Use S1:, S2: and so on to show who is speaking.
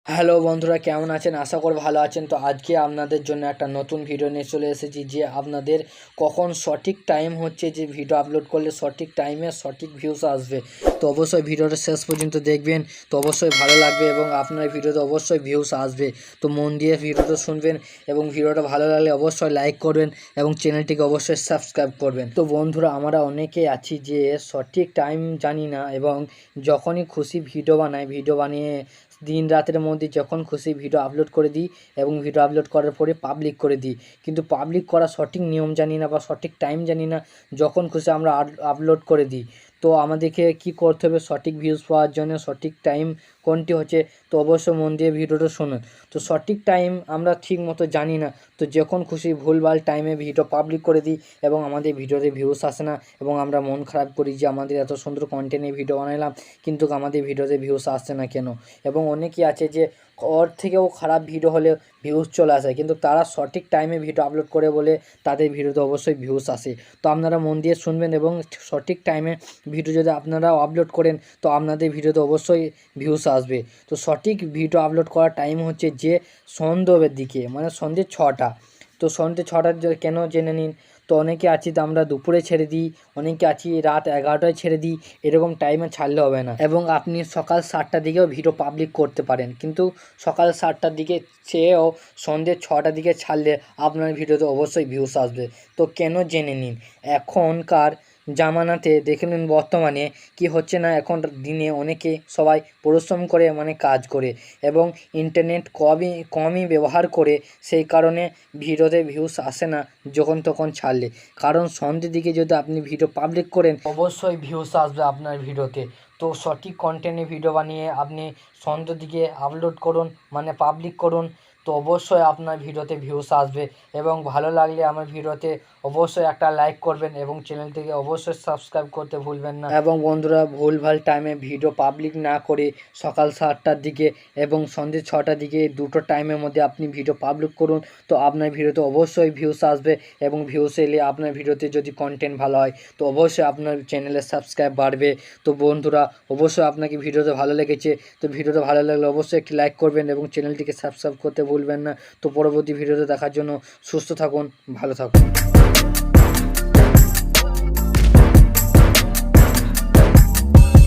S1: Hello বন্ধুরা, কেমন আছেন? আশা করি ভালো আছেন। তো আজকে আপনাদের জন্য একটা নতুন ভিডিও নিয়ে চলে এসেছি যে আপনাদের কখন সঠিক টাইম হচ্ছে যে ভিডিও আপলোড করলে সঠিক টাইমে সঠিক ভিউজ আসবে। তো অবশ্যই ভিডিওটা শেষ পর্যন্ত দেখবেন, তো অবশ্যই ভালো লাগবে এবং আপনার ভিডিওতে অবশ্যই ভিউজ আসবে। তো মন দিয়ে ভিডিওটা শুনবেন এবং ভিডিওটা ভালো লাগলে অবশ্যই লাইক করবেন এবং চ্যানেলটিকে অবশ্যই সাবস্ক্রাইব করবেন। তো বন্ধুরা, আমরা অনেকেই আছি যে সঠিক টাইম জানি না এবং যখনই খুশি ভিডিও বানিয়ে দিন রাতের মধ্যে যখন খুশি ভিডিও আপলোড করে দিই এবং ভিডিও আপলোড করার পরে পাবলিক করে দিই। কিন্তু পাবলিক করার সঠিক নিয়ম জানি না বা সঠিক টাইম জানি না, যখন খুশি আমরা আপলোড করে দিই। তো আমাদেরকে কি করতে হবে সঠিক ভিউজ পাওয়ার জন্য? সঠিক টাইম কোনটি হচ্ছে? তো অবশ্যই মন দিয়ে ভিডিওটা শুনুন। তো সঠিক টাইম আমরা ঠিক মতো জানি না, তো যখন খুশি ভুলভাল টাইমে ভিডিও পাবলিক করে দিই এবং আমাদের ভিডিওতে ভিউজ আসে না এবং আমরা মন খারাপ করি যে আমাদের এত সুন্দর কন্টেন্টে ভিডিও বানালাম কিন্তু আমাদের ভিডিওতে ভিউজ আসছে না কেন। এবং অনেকেই আছে যে ওর থেকেও খারাপ ভিডিও হলে ভিউজ চলে আসে, কিন্তু তারা সঠিক টাইমে ভিডিও আপলোড করে বলে তাদের ভিডিওতে অবশ্যই ভিউজ আসে। তো আপনারা মন দিয়ে শুনবেন এবং সঠিক টাইমে ভিডিও যদি আপনারা আপলোড করেন তো আপনাদের ভিডিওতে অবশ্যই ভিউজ আসবে। তো সঠিক ভিডিও আপলোড করার টাইম হচ্ছে যে সন্ধ্যের দিকে, মানে সন্ধ্যে 6টা। তো সন্ধ্যে 6টার কেন জেনে নিন। তো অনেকে আছি তো আমরা দুপুরে ছেড়ে দিই, অনেকে আছি রাত 11টায় ছেড়ে দিই। এরকম টাইমে ছাড়লে হবে না এবং আপনি সকাল 7টার দিকেও ভিডিও পাবলিক করতে পারেন, কিন্তু সকাল 7টার দিকে চেয়েও সন্ধ্যে 6টার দিকে ছাড়লে আপনার ভিডিওতে অবশ্যই ভিউস আসবে। তো কেন জেনে নিন। এখনকার জামানাতে দেখে নিন বর্তমানে কি হচ্ছে না, এখন দিনে অনেকে সবাই পরিশ্রম করে মানে কাজ করে এবং ইন্টারনেট কমই ব্যবহার করে, সেই কারণে ভিডিওতে ভিউস আসে না যখন তখন ছাড়লে। কারণ সন্ধ্যের দিকে যদি আপনি ভিডিও পাবলিক করেন অবশ্যই ভিউস আসবে আপনার ভিডিওতে। তো সঠিক কন্টেন্টে ভিডিও বানিয়ে আপনি সন্ধ্যের দিকে আপলোড করুন, মানে পাবলিক করুন, তো অবশ্যই আপনার ভিডিওতে ভিউস আসবে। এবং ভালো লাগলে আমার ভিডিওতে অবশ্যই একটা লাইক করবেন এবং চ্যানেলটিকে অবশ্যই সাবস্ক্রাইব করতে ভুলবেন না। এবং বন্ধুরা, ভুলভাল টাইমে ভিডিও পাবলিক না করে সকাল 7টার দিকে এবং সন্ধ্যে 6টার দিকে দুটো টাইমের মধ্যে আপনি ভিডিও পাবলিক করুন, তো আপনার ভিডিওতে অবশ্যই ভিউস আসবে। এবং ভিউস এলে আপনার ভিডিওতে যদি কন্টেন্ট ভালো হয় তো অবশ্যই আপনার চ্যানেলের সাবস্ক্রাইব বাড়বে। তো বন্ধুরা, অবশ্যই আপনাকে ভিডিওতে ভালো লেগেছে, তো ভিডিওটা ভালো লাগলে অবশ্যই একটি লাইক করবেন এবং চ্যানেলটিকে সাবস্ক্রাইব করতে ভুলবেন না। তো পরবর্তী ভিডিওতে দেখার জন্য সুস্থ থাকুন, ভালো থাকুন।